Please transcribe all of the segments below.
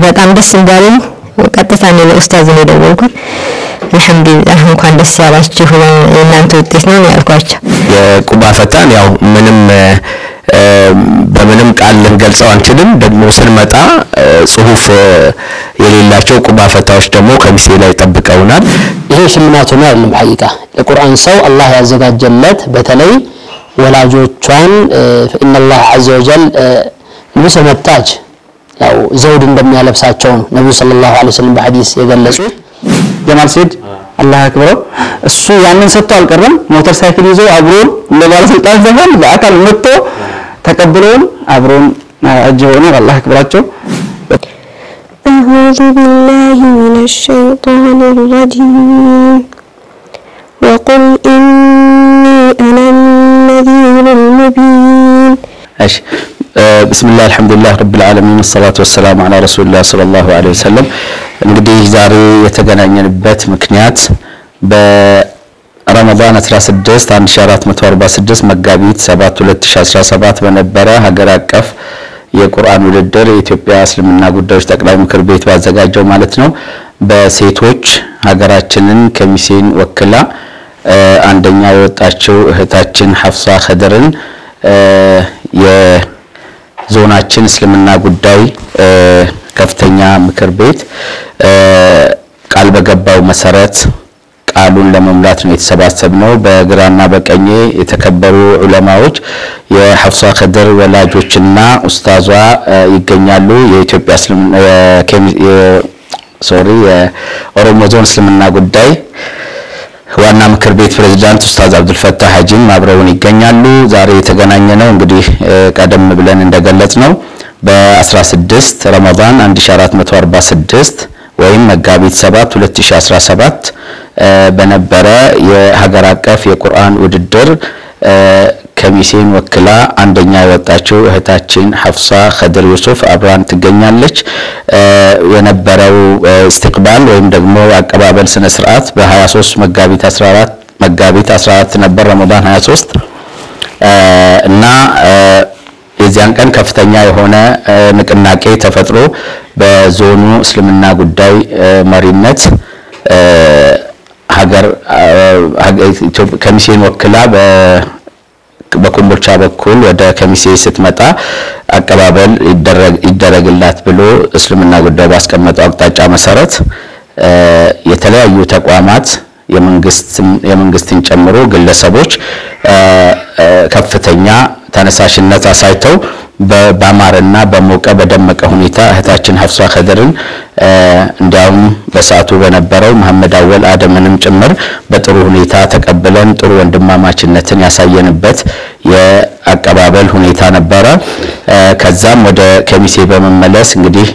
በጣም ደስ እንዳለኝ ቀጥታ ነው ለኡስታዝ ነው ደወልኩት አልহামዱሊላህ እንኳን ደስ ያላችሁ እናንተ ውጤት ነው ያልኳቸው የቁባ ፈታን ያው ምንም በምንም ቃል ልንገልጸው አንችልም ደግሞ ስንመጣ ጽሁፍ የሌላቸው ቁባ ፈታዎች ደግሞ ከሚሴ ላይ ተጠብቀውናል ይሄ ሽልማቱ ነው አይደለም ሐቂቃ ለቁርአን ሰው አላህ ያዘጋጀለት በተለይ ወላጆቿን ان الله عز وجل ሙሰመታጅ ያው ዘውድ እንደሚያለብሳቸው ነው ነብዩ ሰለላሁ ዐለይሂ ወሰለም በሐዲስ የገለጹት ጀማል ሰይድ አላህ አክብረው እሱ ያንን ሰጥቶ አልቀረም ሞተር ሳይክል ይዞ አብሮን ለባለስልጣን ዘመን በአካል መጥቶ ተቀብሎን አብሮን አጅቦን አላህ አክብራቸው أعوذ بالله من الشيطان الرجيم وقل إني أنا النذير المبين بسم الله الحمد لله رب العالمين الصلاة والسلام على رسول الله صلى الله عليه وسلم እንግዲህ ዛሬ የተገናኘንበት ምክንያት በረመዳን 16 1446 መጋቢት 7 2017 በነበረ ሀገር አቀፍ የቁርአን ውድድር የኢትዮጵያ እስልምና ጉዳዮች ጠቅላይ ምክር ቤት ባዘጋጀው ማለት ነው በሴቶች ሀገራችንን ከሚሴን ወክላ አንደኛ የወጣችው እህታችን ሐፍሳ ኸደርን የዞናችን እስልምና ጉዳይ ከፍተኛ ምክር ቤት ቃል በገባው መሰረት ቃሉን ለመምላት ነው የተሰባሰብነው በግራና በቀኝ የተከበሩ ዑለማዎች የሐፍሳ ኸደር ወላጆችና ኡስታዟ ይገኛሉ የኢትዮጵያ እስልምና የኦሮሞ ዞን እስልምና ጉዳይ ዋና ምክር ቤት ፕሬዝዳንት ኡስታዝ አብዱል ፈታህ ሐጂም አብረውን ይገኛሉ ዛሬ የተገናኘነው እንግዲህ ቀደም ብለን እንደገለጽነው በ16 ረመዳን 1446 ወይም መጋቢት 7 2017 በነበረ የሀገር አቀፍ የቁርአን ውድድር ከሚሴን ወክላ አንደኛ የወጣችው እህታችን ሐፍሳ ኸደር ዩሱፍ አብራን ትገኛለች የነበረው استقبال ወይም ደግሞ አቀባበል ስነ ስርዓት በ23 መጋቢት 14 ነበር ረመዳን 23 እና የዚያን ቀን ከፍተኛ የሆነ ንቅናቄ ተፈጥሮ በዞኑ እስልምና ጉዳይ መሪነት ሀገር ከሚሴን ወክላ በኮምቦልቻ በኩል ወደ ከሚሴ ስትመጣ አቀባበል ይደረግላት ብሎ እስልምና ጉዳይ ባስቀመጠው አቅጣጫ መሰረት የተለያዩ ተቋማት የመንግስትን ጨምሮ ግለሰቦች ከፍተኛ ተነሳሽነት አሳይተው በባማርና በሞቀ በደመቀ ሁኔታ እህታችን ሐፍሳ ኸደርን እንዲያውም በሰዓቱ በነበረው መሐመድ አወል አደምንም ጭምር በጥሩ ሁኔታ ተቀበለን ጥሩ ወንድማማችነትን ያሳየንበት የአቀባበል ሁኔታ ነበረ ከዛም ወደ ከሚሴ በመመለስ እንግዲህ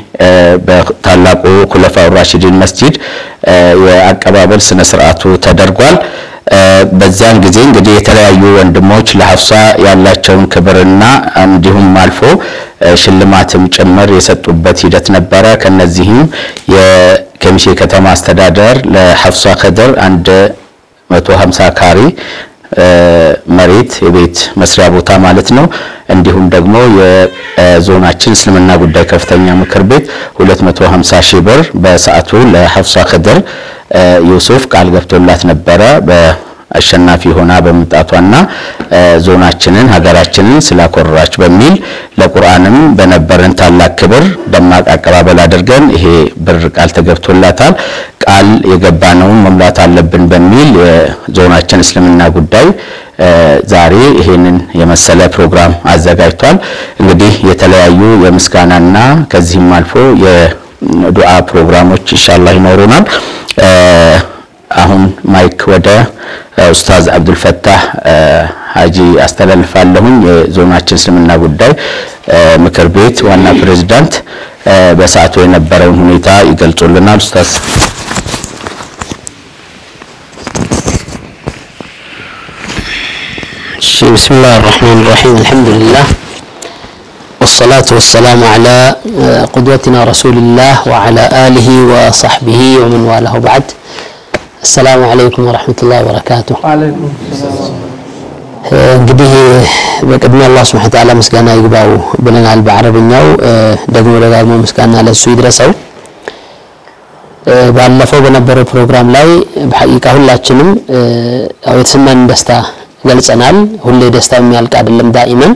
በታላቁ ኩለፋው ራሺዲን መስጂድ የአቀባበል ስነ ስርዓቱ ተደርጓል በዛን ጊዜ እንግዲህ የተለያዩ ወንድሞች ለሐፍሳ ያላቸውን ክብርና እንዲሁም አልፎ ሽልማትም ጭምር የሰጡበት ሂደት ነበረ ከነዚህም የከሚሴ ከተማ አስተዳደር ለሐፍሳ ኸደር 150 ካሬ መሬት የቤት መስሪያ ቦታ ማለት ነው እንዲሁም ደግሞ የዞናችን እስልምና ጉዳይ ከፍተኛ ምክር ቤት 250 ሺህ ብር በሰዓቱ ለሐፍሳ ኸደር ዩሱፍ ቃል ገብቶላት ነበረ በአሸናፊ ሆና በመጣቷና ዞናችንን ሀገራችንን ስላኮራች በሚል ለቁርአንም በነበረን ታላቅ ክብር ደማቅ አቀባበል አድርገን ይሄ ብር ቃል ተገብቶላታል ቃል የገባነውን መምላት አለብን በሚል ዞናችን እስልምና ጉዳይ ዛሬ ይሄንን የመሰለ ፕሮግራም አዘጋጅቷል እንግዲህ የተለያዩ የምስጋናና ከዚህም አልፎ የዱዓ ፕሮግራሞች ኢንሻአላህ ይኖሩናል አሁን ማይክ ወደ ኡስታዝ አብዱል ፈታህ ሐጂ አስተላልፋለሁኝ የዞናችን እስልምና ጉዳይ ምክር ቤት ዋና ፕሬዝዳንት በሰዓቱ የነበረውን ሁኔታ ይገልጹልናል ኡስታዝ بسم الله الرحمن الرحيم الحمد لله والصلاة والسلام على قدوتنا رسول الله وعلى آله وصحبه ومن والاه بعد السلام عليكم ورحمة الله وبركاته. وعليكم السلام. እንግዲህ በቅድሚያ አላህ Subhanahu Wa Ta'ala ምስጋና ይግባው ብለናል በአረብኛው ደግሞ ደጋግሞ ምስጋና ለሱ ይድረሰው ባለፈው በነበረው ፕሮግራም ላይ በሐቂቃ ሁላችንም የተሰማን ደስታ ገልጸናል ሁሌ ደስታ የሚያልቅ አይደለም ዳኢመን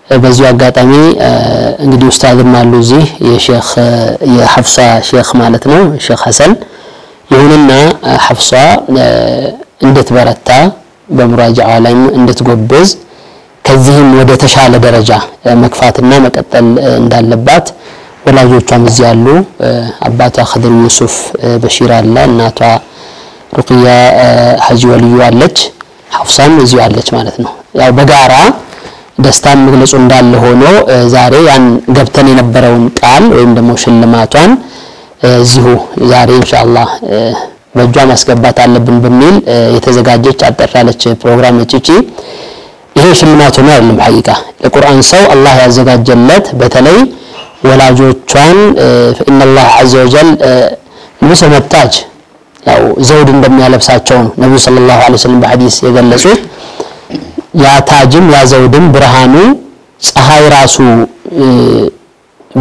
በዚሁ አጋጣሚ እንግዲህ ኡስታዝም አሉ እዚህ የሼኽ የሐፍሳ ሼኽ ማለት ነው ሼኽ ሐሰን ይሁንና ሐፍሳ እንድትበረታ በሙራጃዓ ላይ እንድትጎበዝ ከዚህም ወደ ተሻለ ደረጃ መክፋትና መቀጠል እንዳለባት ወላጆቿም እዚህ ያሉ አባቷ ኸድር ዩሱፍ በሺር አለ እናቷ ሩቅያ ሐጂ ወልዩ አለች ሐፍሳም እዚህ አለች ማለት ነው ያው በጋራ ደስታን መግለጹ እንዳለ ሆኖ ዛሬ ያን ገብተን የነበረውን ቃል ወይም ደግሞ ሽልማቷን እዚሁ ዛሬ ኢንሻአላህ በእጇ ማስገባት አለብን በሚል የተዘጋጀች አጠራለች ፕሮግራም ነች ይሄ ሽልማቱ ነው አይደለም ሐቂቃ ለቁርአን ሰው አላህ ያዘጋጀለት በተለይ ወላጆቿን فإن الله عز وجل ሙሰመታጅ ያው ዘውድ እንደሚያለብሳቸው ነው ነብዩ ሰለላሁ ዐለይሂ ወሰለም በሐዲስ የገለጹት ያ ታጅም ያ ዘውድም ብርሃኑ ፀሐይ ራሱ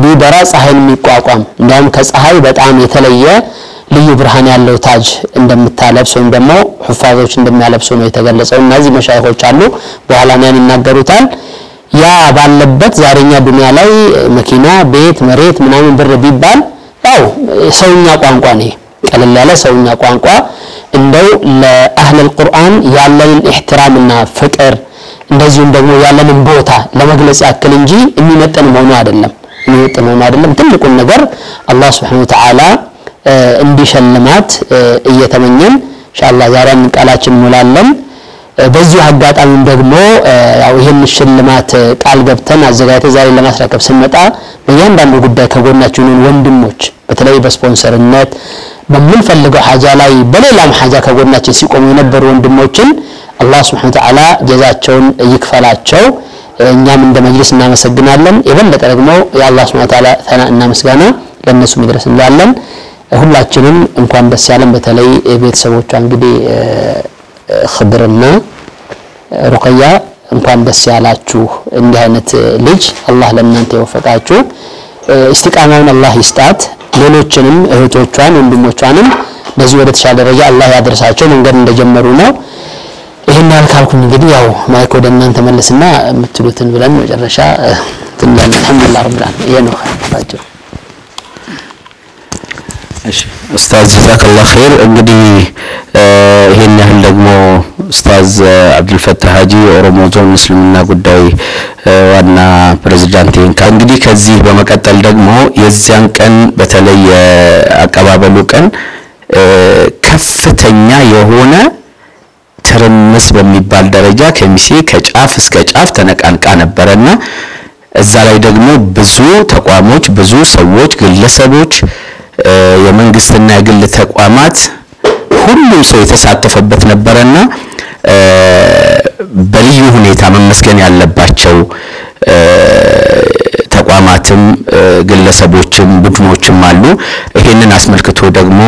ቢበራ ፀሐይን የሚቋቋም እንደውም ከፀሐይ በጣም የተለየ ልዩ ብርሃን ያለው ታጅ እንደምታለብስ ወይም ደግሞ ሑፋዞች እንደሚያለብሱ ነው የተገለጸው እነዚህ መሻይኾች አሉ በኋላ ነው ይናገሩታል ያ ባለበት ዛሬኛ ዱንያ ላይ መኪና ቤት መሬት ምናምን ብር ቢባል ያው ሰውኛ ቋንቋ ነው ቀለል ያለ ሰውኛ ቋንቋ እንደው ለአህለ القرآن ያለንን احترامና ፍቅር እንደዚሁም ደግሞ ያለንን ቦታ ለመግለጽ ያክል እንጂ የሚመጠን መሆኑ አይደለም ትልቁን ነገር አላህ Subhanahu Wa Ta'ala እንዲሸልማት እየተመኘን ኢንሻአላህ ዛሬን ቃላችን ሙላለን በዚህ አጋጣሚ ደግሞ ያው ይሄን ሽልማት ቃል ገብተን አዘጋጅተን ዛሬ ለማስረከብ ስንመጣ በእያንዳንዱ ጉዳይ ከጎናችን ወንድሞች በተለይ በስፖንሰርነት በምንፈልገው ሐጃ ላይ በሌላም ሐጃ ከጎናችን ሲቆሙ የነበሩ ወንድሞችን አላህ Subhanahu Wa Ta'ala ጀዛቸውን ይክፈላቸው እኛም እንደ መጅልስ እናመሰግናለን የበለጠ ደግሞ የአላህ Subhanahu Wa Ta'ala ተናእና ምስጋና ለነሱ መድረስ እንላለን ሁላችንም እንኳን ደስ ያለን በተለይ ቤተሰቦቿ እንግዲህ ኸድርና ሩቅያ እንኳን ደስ ያላችሁ እንዲህ አይነት ልጅ አላህ ለእናንተ ይወፈቃችሁ እስቲቃማውን አላህ ይስጣት ሌሎችንም እህቶቿን ወንድሞቿንም በዚህ ወደ ተሻለ ደረጃ አላህ ያደርሳቸው መንገድ እንደጀመሩ ነው ይሄን ያልካልኩኝ እንግዲህ ያው ማይክ ወደ እናንተ መልስና የምትሉትን ብለን መጨረሻ ትንላን አልহামዱሊላህ ረብል ዓለሚን ይሄ ነው ታቸው እሺ ኡስታዝ ጀዛከላህ ኸይር እንግዲህ ይሄን ያህል ደግሞ ኡስታዝ አብዱል ፈታህ ሀጂ ኦሮሞ ዞን ሙስሊምና ጉዳይ ዋና ፕሬዝዳንት እንግዲህ ከዚህ በመቀጠል ደግሞ የዚያን ቀን በተለይ አቀባበሉ ቀን ከፍተኛ የሆነ ትርምስ በሚባል ደረጃ ከሚሴ ከጫፍ እስከ ጫፍ ተነቃንቃ ነበርና እዛ ላይ ደግሞ ብዙ ተቋሞች ብዙ ሰዎች ግለሰቦች የመንግስትና የግል ተቋማት ሁሉም ሰው የተሳተፈበት ነበርና በልዩ ሁኔታ መመስገን ያለባቸው ተቋማትም ግለሰቦችም ቡድኖችም አሉ ይሄንን አስመልክቶ ደግሞ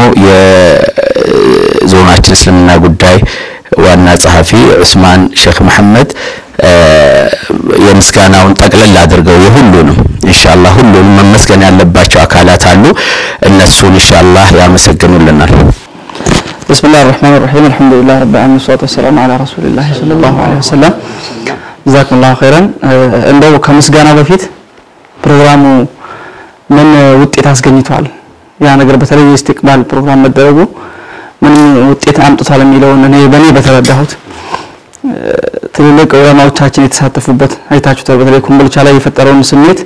የዞናችን እስልምና ጉዳይ ዋና ጸሐፊ ዑስማን ሼክ መሐመድ የምስጋናውን ጠቅለል አድርገው የሁሉንም ኢንሻአላህ ሁሉንም መመስገን ያለባቸው አካላት አሉ እነሱን ኢንሻአላህ ያመሰግኑልናል بسم الله الرحمن الرحيم الحمد لله رب العالمين والصلاه والسلام على رسول الله صلى الله عليه وسلم جزاكم الله خيرا እንደው ከምስጋና በፊት ፕሮግራሙ ምን ውጤት አስገኝቷል ያ ነገር በተለይ ኢስቲቅባል ፕሮግራም መደረጉ ምን ውጤት አምጥቷል የሚለውን እኔ በኔ በተረዳሁት ትልልቅ ዑለማዎቻችን የተሳተፉበት አይታችሁታል በተለይ ኮምቦልቻ ላይ የፈጠረውን ስሜት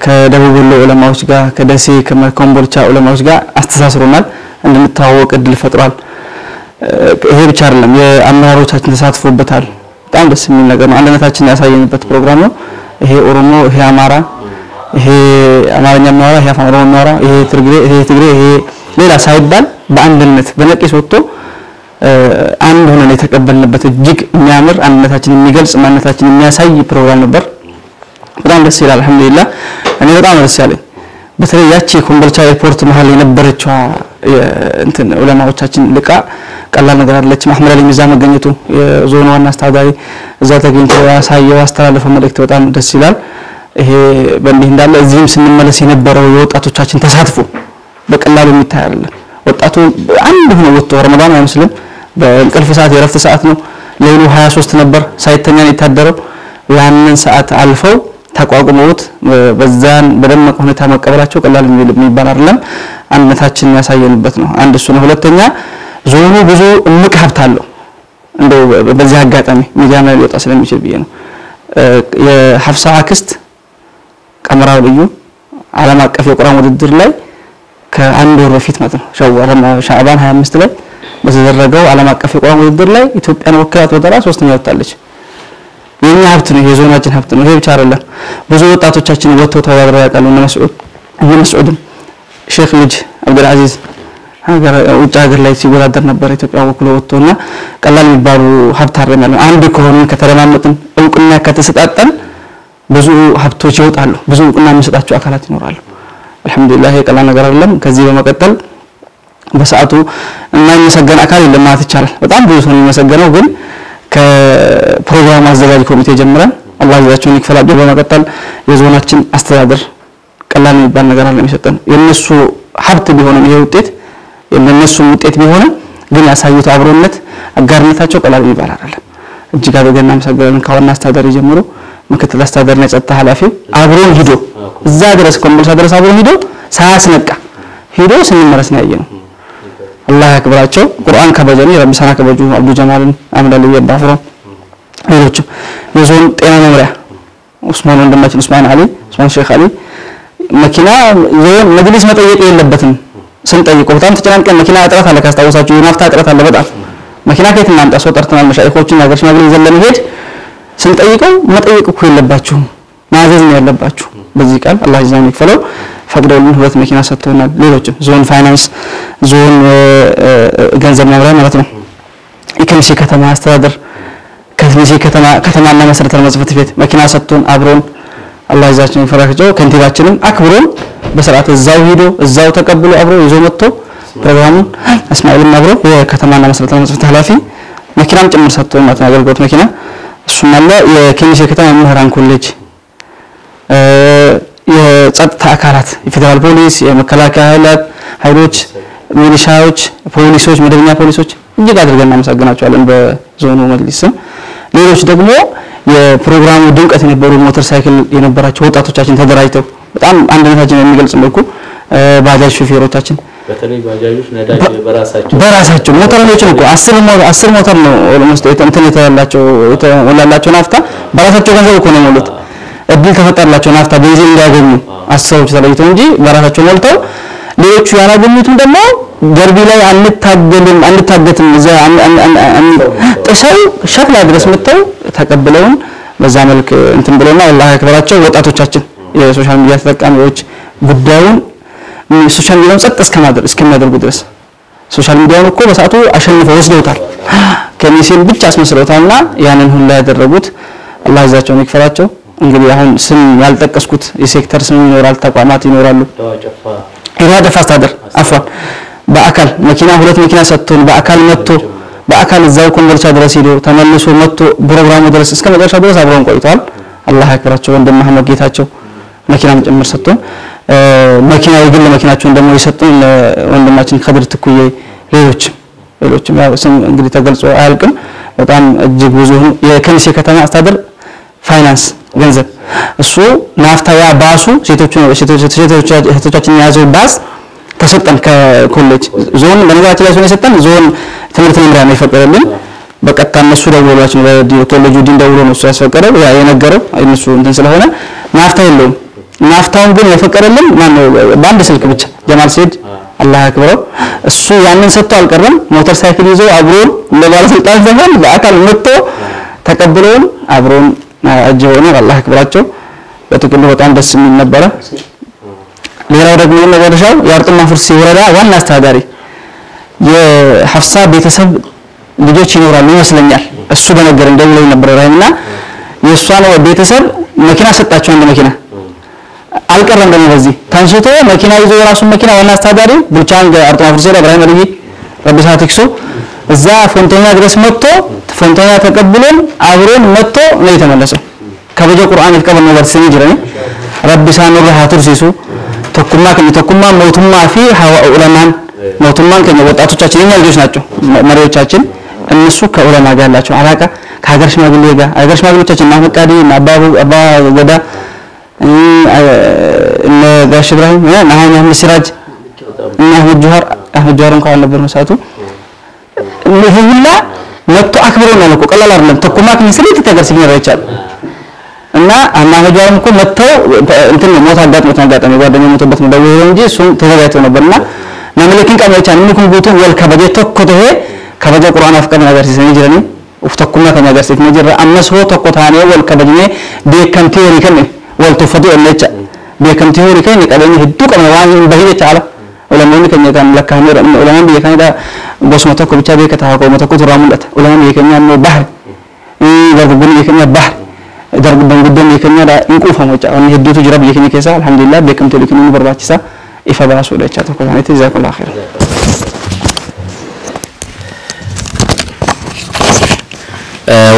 ከደቡብ ወሎ ዑለማዎች ጋር ከደሴ ከኮምቦልቻ ዑለማዎች ጋር አስተሳስሮናል እንድንተዋወቅ እድል ፈጥሯል ይሄ ብቻ አይደለም የአመራሮቻችን ተሳትፎበታል በጣም ደስ የሚል ነገር ነው አንድነታችንን ያሳየንበት ፕሮግራም ነው ይሄ ኦሮሞ ይሄ አማራ ይሄ አማርኛ የሚያወራ ይሄ አፋን ኦሮሞ የሚያወራ ይሄ ትግሬ ይሄ ሌላ ሳይባል በአንድነት በነቂስ ወጥቶ አንድ ሆነን የተቀበልንበት እጅግ የሚያምር አንድነታችንን የሚገልጽ ማንነታችንን የሚያሳይ ፕሮግራም ነበር በጣም ደስ ይላል አልহামዱሊላህ እኔ በጣም ደስ ያለኝ በተለይ ያቺ ኮምቦልቻ ኤርፖርት መሃል የነበረችው እንትን ዑለማዎቻችን ልቃ ቀላል ነገር አይደለችም። አህመድ አሊ ሚዛ መገኘቱ የዞኑ ዋና አስተዳዳሪ እዛ ተገኝቶ ያሳየው አስተላለፈው መልእክት በጣም ደስ ይላል። ይሄ በእንዲህ እንዳለ እዚህም ስንመለስ የነበረው የወጣቶቻችን ተሳትፎ በቀላሉ የሚታይ አይደለም። ወጣቱ አንድ ሆኖ ወጥቶ ረመዳን አይመስልም። በእንቅልፍ ሰዓት የረፍት ሰዓት ነው። ሌሉ 23 ነበር ሳይተኛ የታደረው። ያንን ሰዓት አልፈው ተቋቁመውት በዛን በደመቀ ሁኔታ መቀበላቸው ቀላል የሚባል አይደለም። አንድነታችንን ያሳየንበት ነው። አንድ እሱ ነው። ሁለተኛ ዞኑ ብዙ እምቅ ሀብት አለው። እንደው በዚህ አጋጣሚ ሚዲያ ላይ ሊወጣ ስለሚችል ብዬ ነው። የሐፍሳ አክስት ቀመራው ልዩ ዓለም አቀፍ የቁርአን ውድድር ላይ ከአንድ ወር በፊት ማለት ነው ሻዕባን 25 ላይ በተደረገው ዓለም አቀፍ የቁርአን ውድድር ላይ ኢትዮጵያን ወክላት ወደራ 3ኛ ወጣለች። የኛ ሀብት ነው፣ የዞናችን ሀብት ነው። ይሄ ብቻ አይደለም። ብዙ ወጣቶቻችን ወጥተው ተወዳድረው ያውቃሉ። እነ መስዑድ ሼክ ልጅ አብዱልአዚዝ ውጭ ሀገር ላይ ሲወዳደር ነበር ኢትዮጵያ ወክሎ ወጥቶና ቀላል የሚባሉ ሀብት አይደለም። አንድ ከሆነ ከተለማመጥን እውቅና ከተሰጣጠን ብዙ ሀብቶች ይወጣሉ። ብዙ እውቅና የሚሰጣቸው አካላት ይኖራሉ። አልহামዱሊላህ ቀላል ነገር አይደለም። ከዚህ በመቀጠል በሰዓቱ የማይመሰገን አካል የለም ማለት ይቻላል። በጣም ብዙ ሰው የሚመሰገነው ግን ከፕሮግራም አዘጋጅ ኮሚቴ ጀምረን አላህ ይዛቸውን ይክፈላቸው። በመቀጠል የዞናችን አስተዳደር ቀላል የሚባል ነገር አይደለም የሚሰጠን። የነሱ ሀብት ቢሆንም ይሄ ውጤት የነሱ ውጤት ቢሆንም ግን ያሳዩት አብሮነት አጋርነታቸው ቀላል የሚባል አይደለም። እጅግ አድርገን እናመሰግናለን። ከዋና አስተዳዳሪ ጀምሮ ምክትል አስተዳዳሪና የጸጥታ ኃላፊው አብሮን ሂዶ እዛ ድረስ ኮምቦልቻ ድረስ አብሮን ሂዶ ሳያስነቃ ሂዶ ስንመረስ ነው ያየነው። አላህ ያክብራቸው። ቁርአን ከበጀኒ ረቢ ሰና ከበጁ አብዱ ጀማልን አምዳል ይባፍሮ ሌሎች የዞን ጤና መምሪያ ኡስማን ወንድማችን ኡስማን ሼክ አሊ መኪና ዞን መግሊስ መጠየቅ የለበትም። ስንጠይቀው በጣም ተጨናንቀን መኪና እጥረት አለ። ካስታወሳችሁ የናፍታ እጥረት አለ። በጣም መኪና ከየት እናምጣ? ሰው ጠርተናል። መሻይኾችን ሀገር ሽማግሌ ይዘን ለመሄድ ስንጠይቀው መጠየቅ እኮ የለባችሁም ማዘዝ ነው ያለባችሁ። በዚህ ቃል አላህ ይዛን ይክፈለው። ፈቅደውልን ሁለት መኪና ሰጥተውናል። ሌሎችም ዞን ፋይናንስ ዞን ገንዘብ መምሪያ ማለት ነው። የከሚሴ ከተማ አስተዳደር ከሚሴ ከተማና መሰረተ ልማት ጽሕፈት ቤት መኪና ሰጥቶን አብሮን አላህ ይዛችን ይፈራቸው። ከንቲባችንም አክብሮን በስርዓት እዛው ሄዶ እዛው ተቀብሎ አብሮ ይዞ መጥቶ ፕሮግራሙን እስማኤልም አብሮ የከተማና መሰረተ ልማት ጽሕፈት ኃላፊ መኪናም ጭምር ሰጥቶን ማለት ነው። አገልግሎት መኪና እሱም አለ። የከሚሴ ከተማ መምህራን ኮሌጅ የጸጥታ አካላት የፌደራል ፖሊስ የመከላከያ ኃይሎች ሚሊሻዎች ፖሊሶች መደበኛ ፖሊሶች እጅግ አድርገን እናመሰግናቸዋለን በዞኑ መጅሊስም። ሌሎች ደግሞ የፕሮግራሙ ድምቀት የነበሩ ሞተር ሳይክል የነበራቸው ወጣቶቻችን ተደራጅተው በጣም አንድነታችን የሚገልጽ መልኩ ባጃጅ ሹፌሮቻችን በተለይ ባጃጆች ነዳጅ በራሳቸው ሞተሮችን እኮ 10 ሞተር ነው ኦልሞስት እንትን የተወላላቸው ናፍታ በራሳቸው ገንዘብ እኮ ነው የሚሉት። እድል ተፈጠረላቸው ናፍታ ቤንዚን እንዲያገኙ 10 ሰዎች ተለይተው እንጂ በራሳቸው ሞልተው ሌሎቹ ያላገኙትም ደግሞ ደርቢ ላይ አንታገትም እዛ ጥሰው ሸክላ ድረስ መጥተው ተቀብለውን በዛ መልክ እንትን ብለውና አላህ ያክብራቸው። ወጣቶቻችን የሶሻል ሚዲያ ተጠቃሚዎች ጉዳዩን ሶሻል ሚዲያውን ጸጥ እስከማድረጉ ድረስ ሶሻል ሚዲያውን እኮ በሰዓቱ አሸንፈው ወስደውታል። ከሚሴን ብቻ አስመስለውታልና ያንን ሁሉ ያደረጉት አላህ ይዛቸውን ይክፈላቸው። እንግዲህ አሁን ስም ያልጠቀስኩት የሴክተር ስም ይኖራል፣ ተቋማት ይኖራሉ። ኢራዳ ፋስታደር አፍዋን በአካል መኪና ሁለት መኪና ሰጥቶን በአካል መጥቶ በአካል እዛው ኮምቦልቻ ድረስ ሄዶ ተመልሶ መጥቶ ፕሮግራሙ ድረስ እስከ መጨረሻ ድረስ አብረውን ቆይተዋል። አላህ ያክብራቸው። ወንድም መሐመድ ጌታቸው መኪናም ጭምር ሰጥቶን መኪና የግል መኪናቸውን ደግሞ የሰጡን ወንድማችን ከድር ትኩዬ ሌሎችም ያው ስም እንግዲህ ተገልጾ አያልቅም። በጣም እጅግ ብዙ የከሚሴ ከተማ አስተዳደር ፋይናንስ ገንዘብ እሱ ናፍታ ያ ባሱ ሴቶቻችን ያዘው ባስ ተሰጠን ከኮሌጅ ዞን በነገራችን ላይ የሰጠን ዞን ትምህርት መምሪያ ነው የፈቀደልን። በቀጥታ እነሱ ደውሏቸው ኮሌጁ ዲን ደውሎ ነው ያስፈቀደው ያ የነገረው እነሱ እንትን ስለሆነ ናፍታ የለውም። ናፍታውን ግን የፈቀደልን ማን ነው? በአንድ ስልክ ብቻ ጀማል ሰይድ አላህ ያክብረው። እሱ ያንን ሰጥቶ አልቀረም። ሞተር ሳይክል ይዞ አብሮን ለባለስልጣን ዘመን በአካል መጥቶ ተቀብሎን አብሮን አጅቦን አላህ ያክብራቸው። በጥቅሉ በጣም ደስ የሚል ነበረ። ሌላው ደግሞ መጨረሻው የአርጡማ ፍርሲ ወረዳ ዋና አስተዳዳሪ የሐፍሳ ቤተሰብ ልጆች ይኖራሉ ይመስለኛል። እሱ በነገረን ደውሎ ነበር ራይና የሷን ቤተሰብ መኪና ሰጣቸው። አንድ መኪና አልቀረም ደግሞ በዚህ ታንስቶ መኪና ይዞ የራሱን መኪና ዋና አስተዳዳሪ ቡልቻን አርጦማ ፍርሴዳ ኢብራሂም አልይ ረብሳ ተክሶ እዛ ፎንቴና ድረስ መጥቶ ፎንቴና ተቀብሎን አብሮን መጥቶ ነው የተመለሰው ከበጀ ቁርአን ይቀበል ነው ወርሰኝ ይጅረኝ ረብሳ ነው ሀቱርሲሱ ተኩማ ሞቱማ ፊ ሐዋ ዑለማን ሞቱማን ከወጣቶቻችን የኛ ልጆች ናቸው መሪዎቻችን እነሱ ከዑለማ ጋር ያላቸው አላቃ ከሀገር ሽማግሌ ጋር ሀገር ሽማግሌዎቻችን ማህመቃዲ አባ ገዳ እነ ጋሽ ኢብራሂም እና አህመድ ሲራጅ እና አህመድ ጆሃር እንኳን ነበር መሳቱ ሁላ መጥቶ አክብሮና ነው ቀላል አይደለም ተኩማ ከስሪት ተገር ሲገራ ይቻላል እና አህመድ ጆሃር እንኳን መጥተው እንትን ሞት አጋጣሚ ጓደኛው ሞተበት ነው ደውሎ እንጂ እሱ ተዘጋጅቶ ነበርና ማመለኪን ቀመቻ ምንኩን ቦቱ ወል ከበጀ ተኮተ ከበጀ ቁርአን አፍቀም ነገር ሲሰኝጅረኒ ወፍተኩማ ከነገር ሲትነጅራ አመስሆ ተኮታኔ ወል ከበጀ በከንቴ ወሪከነ ወል ተፈዱ እለቻ በከንቴ ወሪከነ ቀበኝ ህዱ ቀመዋን በሂደ ቻላ ዑለማን ከኛታን ለካሜራ ዑለማን በከንዳ ጎስመቶ ኮብቻ በከታቆ መተኮ ተራሙለት ዑለማን በከኛ ነው ባህር ደርጉን በከኛ ባህር ደርጉን ጉደን በከኛ እንቁፋ ሞጫ አሁን ህዱቱ ጅራብ በከኛ ከሳ አልহামዱሊላህ በከንቴ ለከኝ በርባችሳ ኢፈባሱ ለቻ ተኮታኔ ተዛከላ ኸይር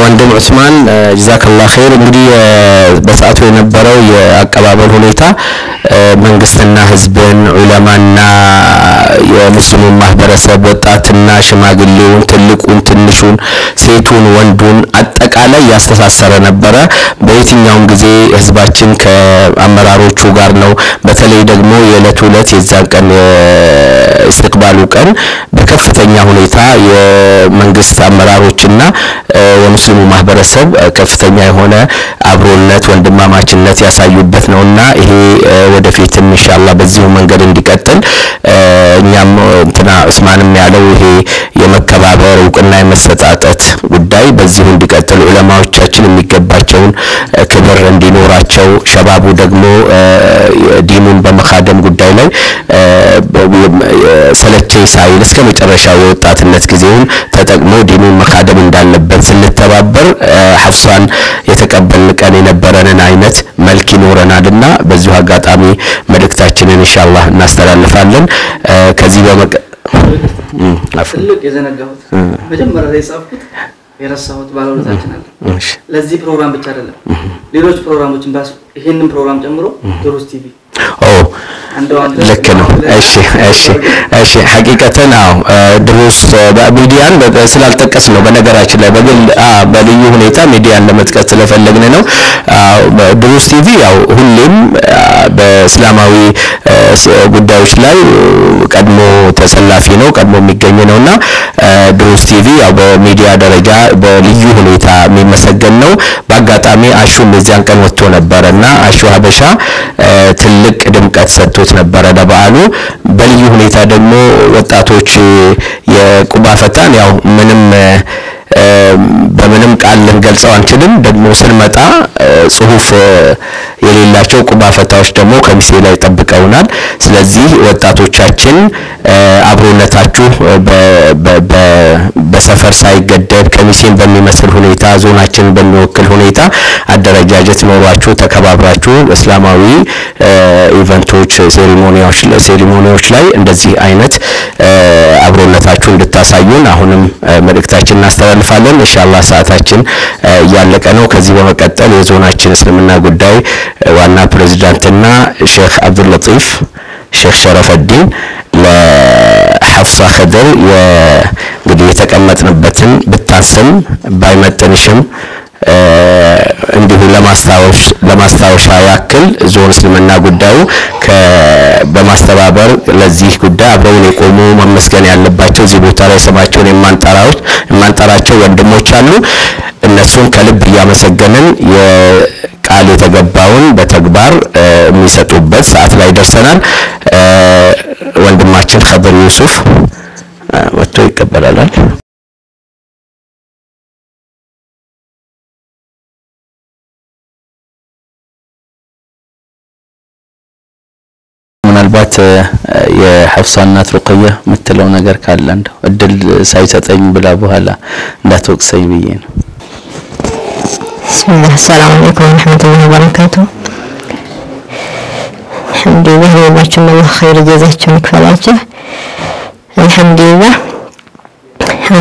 ወንድም ዑስማን ጀዛከላሁ ኸይር እንግዲህ በሰዓቱ የነበረው የአቀባበል ሁኔታ መንግስትና ህዝብን ዑለማና የሙስሊሙ ማህበረሰብ ወጣትና ሽማግሌውን ትልቁን ትንሹን ሴቱን ወንዱን አጠቃላይ ያስተሳሰረ ነበረ በየትኛውም ጊዜ ህዝባችን ከአመራሮቹ ጋር ነው በተለይ ደግሞ የዕለት የዛን ቀን استقبال ቀን በከፍተኛ ሁኔታ የመንግስት አመራሮችና የሙስሊሙ ማህበረሰብ ከፍተኛ የሆነ አብሮነት ወንድማማችነት ያሳዩበት ነውና ይሄ ወደፊትም ኢንሻአላህ በዚሁ መንገድ እንዲቀጥል እኛም እንትና ዑስማንም ያለው ይሄ የመከባበር ዕውቅና የመሰጣጠት ጉዳይ በዚሁ እንዲቀጥል ዑለማዎቻችን የሚገባቸውን ክብር እንዲኖራቸው ሸባቡ ደግሞ ዲኑን በመካደም ጉዳይ ላይ ሰለቼ ሳይል እስከ መጨረሻው የወጣትነት ጊዜውን ተጠቅሞ ዲኑን መካደም እንዳለበት ስንተባበር ሐፍሷን የተቀበልን ቀን የነበረንን አይነት መልክ ይኖረናልና በዚሁ አጋጣሚ መልእክታችንን ኢንሻአላህ እናስተላልፋለን ከዚህ ትልቅ የዘነጋሁት መጀመሪያ ላይ ጻፍኩት የረሳሁት ባለውለታችን አለ ለዚህ ፕሮግራም ብቻ አይደለም ሌሎች ፕሮግራሞችን ባስ ይሄንን ፕሮግራም ጨምሮ ድሩስ ቲቪ ልክ ነው እሺ ሐቂቀተን ድሩስ ሚዲያን ስላልጠቀስ ነው በነገራችን ላይ በግል በልዩ ሁኔታ ሚዲያን ለመጥቀስ ስለፈለግን ነው ድሩስ ቲቪ ያው ሁሌም በእስላማዊ ጉዳዮች ላይ ቀድሞ ተሰላፊ ነው ቀድሞ የሚገኝ ነውና ድሩስ ቲቪ ያው በሚዲያ ደረጃ በልዩ ሁኔታ የሚመሰገን ነው በአጋጣሚ አሹም በዚያን ቀን ወጥቶ ነበርና አሹ ሀበሻ ትልቅ ድምቀት ሰጥቶት ነበር ለበዓሉ በልዩ ሁኔታ ደግሞ ወጣቶች የቁባ ፈታን ያው ምንም በምንም ቃል ልንገልጸው አንችልም ደግሞ ስንመጣ ጽሁፍ የሌላቸው ቁባ ፈታዎች ደግሞ ከሚሴ ላይ ተጠብቀውናል ስለዚህ ወጣቶቻችን አብሮነታችሁ በሰፈር ሳይገደብ ከሚሴን በሚመስል ሁኔታ ዞናችን በሚወክል ሁኔታ አደረጃጀት ኖሯችሁ ተከባብራችሁ እስላማዊ ኢቨንቶች ሴሪሞኒዎች ላይ እንደዚህ አይነት አብሮነታችሁ እንድታሳዩን አሁንም መልእክታችንን እናስተላልፋለን ኢንሻአላህ ሰዓታችን ያለቀ ነው ከዚህ በመቀጠል የዞናችን እስልምና ጉዳይ ዋና ፕሬዝዳንትና ሼክ አብዱል ለጢፍ ሼክ ሸረፈዲን ለሐፍሳ ኸድር እንግዲህ የተቀመጥንበትን ብታስም ባይመጥንሽም እንዲሁ ለማስታወሻ ያክል ዞን እስልምና ጉዳዩ በማስተባበር ለዚህ ጉዳይ አብረውን የቆሙ መመስገን ያለባቸው እዚህ ቦታ ላይ ስማቸውን የማንጠራቸው ወንድሞች አሉ እነሱን ከልብ ያመሰገንን የቃል የተገባውን በተግባር የሚሰጡበት ሰዓት ላይ ደርሰናል ወንድማችን ኸድር ዩሱፍ ወጥቶ ይቀበላል ምናልባት የሐፍሳ እናት ሩቀያ የምትለው ነገር ካለ እንደው እድል ሳይሰጠኝ ብላ በኋላ እንዳትወቅሰኝ ብዬ ነው بسم الله السلام عليكم ورحمة الله وبركاته አልহামዱሊላህ ወላችሁም አላህ ኸይር ጀዛችሁን ይክፈላችሁ አልহামዱሊላህ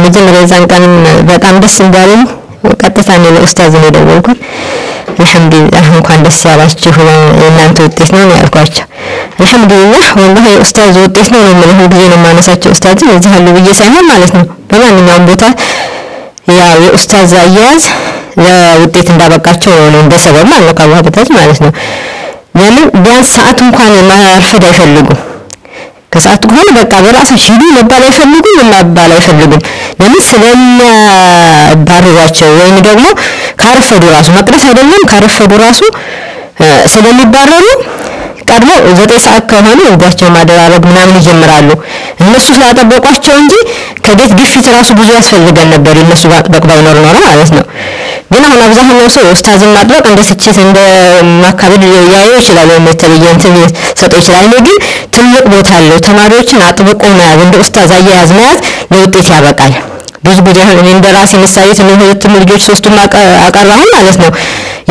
መጀመሪያ ዛን ቀን በጣም ደስ እንዳለኝ ቀጥታ ነው ለኡስታዝ ነው ደወልኩት አልহামዱሊላህ እንኳን ደስ ያላችሁ እናንተ ውጤት ነው ያልኳቸው አልহামዱሊላህ ወላሂ ኡስታዝ ውጤት ነው ማለት ነው ጊዜ ነው ማነሳቸው ኡስታዝ እዚህ አሉ ብዬ ሳይሆን ማለት ነው በማንኛውም ቦታ ያ የኡስታዝ አያዝ ለውጤት እንዳበቃቸው ነው እንደሰበብ ማለት ነው በታች ማለት ነው ለምን ቢያንስ ሰዓት እንኳን ማርፈድ አይፈልጉም ከሰዓት ከሆነ በቃ በራሳቸው ሂዱ መባል አይፈልጉም መባል አይፈልጉም ለምን ስለሚባረሯቸው ወይም ደግሞ ካረፈዱ ራሱ መቅደስ አይደለም ካረፈዱ ራሱ ስለሚባረሩ ቀድሞ 9 ሰዓት ከሆነ ወዳቸው ማደራረብ ምናምን ይጀምራሉ እነሱ ስላጠበቋቸው እንጂ ከቤት ግፊት ራሱ ብዙ ያስፈልገን ነበር እነሱ ባጥበቅ ነው ማለት ነው ግን አሁን አብዛኛው ሰው ኡስታዝን ማጥበቅ እንደ ስኬት እንደ ማካበድ ያየው ይችላል ወይ ተለየ እንትን ሰጠው ይችላል ግን ትልቅ ቦታ አለው ተማሪዎችን አጥብቆ መያዝ እንደ ኡስታዝ አያያዝ መያዝ ለውጤት ያበቃል ብዙ ጊዜ አሁን እንደራሴ ምሳሌ ሁለቱም ልጆች ሶስቱም አቀራሁ ማለት ነው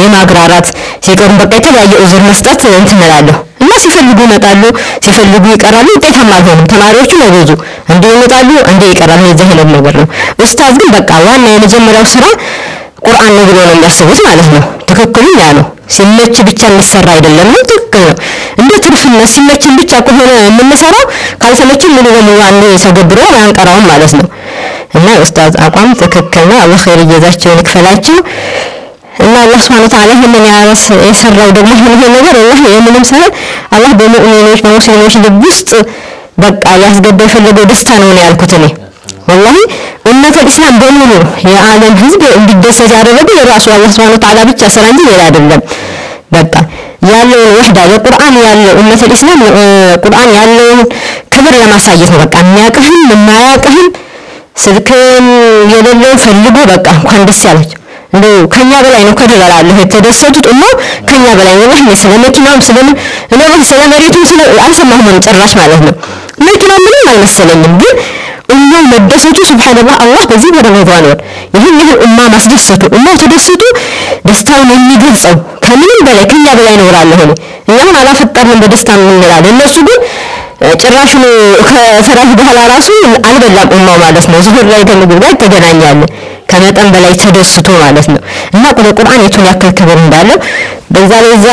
የማግራራት ሲቀርም በቃ የተለያየ ኡዝር መስጠት እንትላለሁ እና ሲፈልጉ ይመጣሉ ሲፈልጉ ይቀራሉ ውጤታማ አይሆንም ተማሪዎቹ ለብዙ እንደ ይመጣሉ እንደ ይቀራሉ የዚህ አይነት ነገር ነው ኡስታዝ ግን በቃ ዋና የመጀመሪያው ስራ ቁርአን ነው ብሎ ነው የሚያስቡት ማለት ነው ትክክሉ ያ ነው ሲመች ብቻ የሚሰራ አይደለም ነው ትክክል ነው እንደ ትርፍና ሲመችን ብቻ ከሆነ የምንሰራው ካልተመችን ምን ነው ዋና የተገብረው ያንቀራው ማለት ነው እና ኡስታዝ አቋም ትክክል ነው አላህ ኸይር ይጀዛቸውን ይክፈላቸው እና አላህ Subhanahu Ta'ala ምን ያረስ የሰራው ደግሞ ይሄ ነገር አላህ የምንም ሳይሆን አላህ በሙእሚኖች በሙስሊሞች ልብ ውስጥ በቃ ያስገባ የፈለገው ደስታ ነው ያልኩት እኔ والله ኡመተ እስላም በሙሉ የዓለም ህዝብ እንዲደሰት ያደረገው የራሱ አላህ Subhanahu Ta'ala ብቻ ስራ እንጂ ሌላ አይደለም በቃ ያለው ወህዳ የቁርአን ያለው ኡመተ እስላም ቁርአን ያለው ክብር ለማሳየት ነው በቃ የሚያቀህም የማያቀህም ስልክን የሌለው ፈልጎ በቃ እንኳን ደስ ያላችሁ እንደው ከኛ በላይ ነው ከደላላህ የተደሰቱት ነው ከኛ በላይ ነው ወህኔ ስለመኪናም ስለምን እኔ ስለመሬቱ ስለ አልሰማሁም ጭራሽ ማለት ነው መኪና ምንም አልመሰለኝም ግን ኡማው መደሰቱ ሱብሃንአላህ አላህ በዚህ በረመዳን ወር ይሄን ኡማ ማስደሰቱ ኡማው ተደሰቱ ደስታውን የሚገልጸው ከምንም በላይ ከኛ በላይ ነው ወራለሁ እኛም አላፈጠርንም በደስታ እንላለን እነሱ ግን ጭራሽ ነው ከፈራህ በኋላ ራሱ አልበላም ኡማው ማለት ነው ዙሁር ላይ ከምግብ ጋር ተገናኛለ ከመጠን በላይ ተደስቶ ማለት ነው እና ቁርአን የቱን ያክል ክብር እንዳለው በዛ ላይ ዛ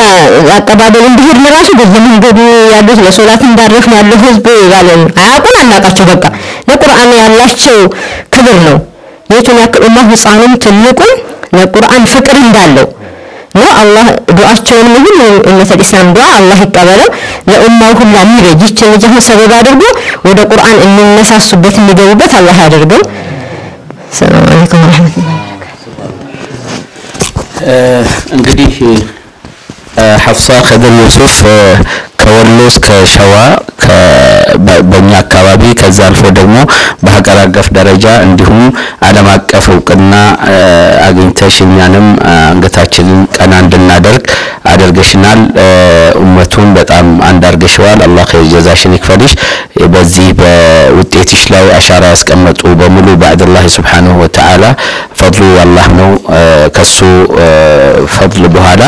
አቀባበል እንዲሄድ ለራሱ በየመንገዱ ያሉት ለሶላት እንዳረፍ ያለው ህዝብ ያለን አያውቁም አናቃቸው በቃ ለቁርአን ያላቸው ክብር ነው የቱን ያክል ኡማው ህፃኑም ትልቁም ለቁርአን ፍቅር እንዳለው ነው አላህ ዱዓቸውን ሁሉ እመሰል ኢስላም ዱዓ አላህ ይቀበለው ለኡማው ሁሉ የሚረጅች ልጅህ ሰበብ አድርጎ ወደ ቁርአን እንነሳሱበት የሚገቡበት አላህ ያደርገው ሰላም አለይኩም ወራህመቱላሂ እንግዲህ ሐፍሳ ኸድር ዩሱፍ ከወሎ እስከ ሸዋ በእኛ አካባቢ ከዛ አልፎ ደግሞ በሀገር አቀፍ ደረጃ እንዲሁም ዓለም አቀፍ እውቅና አግኝተሽ እኛንም አንገታችንን ቀና እንድናደርግ አድርገሽናል ኡመቱን በጣም አንዳርገሽዋል አላህ የጀዛሽን ይክፈልሽ በዚህ በውጤትሽ ላይ አሻራ ያስቀመጡ በሙሉ በአላህ Subhanahu Wa Ta'ala ፈድሉ አላህ ነው ከሱ ፈድል በኋላ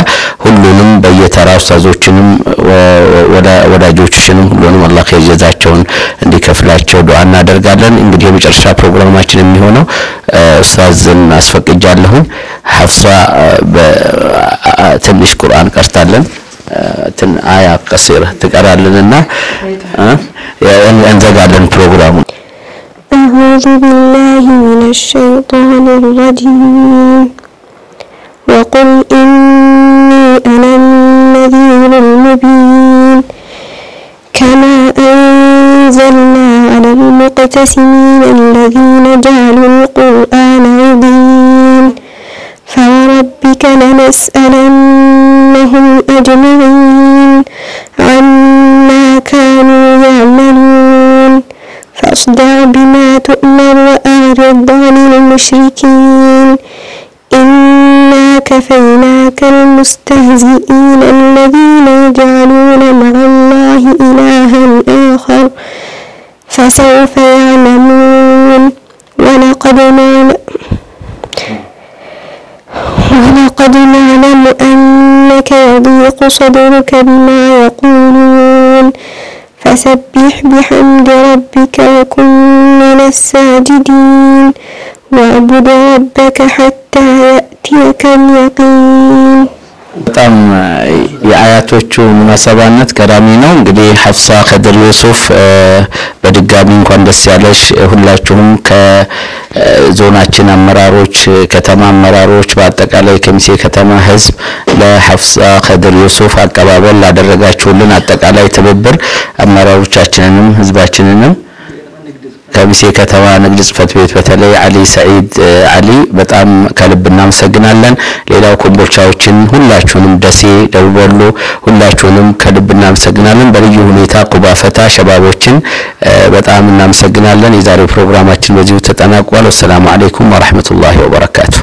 ሁሉንም በየተራ ኡስታዞችንም ወዳጆችሽንም ሁሉንም አላህ የጀዛቸውን እንዲከፍላቸው ዱዓ እናደርጋለን እንግዲህ የመጨረሻ ፕሮግራማችን የሚሆነው ኡስታዝን አስፈቅጃለሁ ሐፍሳ በትንሽ ቁርአን ቀርታለን አያ ቀሲራ ትቀራለንና እንዘጋለን ፕሮግራሙን أعوذ بالله من الشيطان الرجيم وقل إني أنا النذير المبين كما أنزلنا على المقتسمين الذين جعلوا القرآن عضين فوربك لنسألنهم أجمعين عما كانوا يعملون فاصدع بما تؤمر وأعرض عن المشركين إنا كفيناك المستهزئين الذين يجعلون مع الله إلها آخر فسوف يعلمون ولقد نعلم أنك يضيق صدرك بما يقولون فسبح بحمد ربك وكن من الساجدين واعبد ربك حتى يأتيك اليقين በጣም የአያቶቹ ሙናሰባነት ቀዳሚ ነው እንግዲህ ሐፍሳ ከድር ዩሱፍ በድጋሚ እንኳን ደስ ያለሽ ሁላችሁም ከዞናችን አመራሮች ከተማ አመራሮች በአጠቃላይ ከሚሴ ከተማ ህዝብ ለሐፍሳ ከድር ዩሱፍ አቀባበል ላደረጋችሁልን አጠቃላይ ትብብር አመራሮቻችንንም ህዝባችንንም ከሚሴ ከተማ ንግድ ጽፈት ቤት በተለይ አሊ ሰዒድ አሊ በጣም ከልብ እናመሰግናለን ሌላው ኮምቦልቻዎችን ሁላችሁንም ደሴ ደውሎ ሁላችሁንም ከልብ እናመሰግናለን በልዩ ሁኔታ ቁባፈታ ሸባቦችን በጣም እናመሰግናለን የዛሬው ፕሮግራማችን በዚሁ ተጠናቋል ሰላም አለይኩም ወራህመቱላሂ ወበረካቱ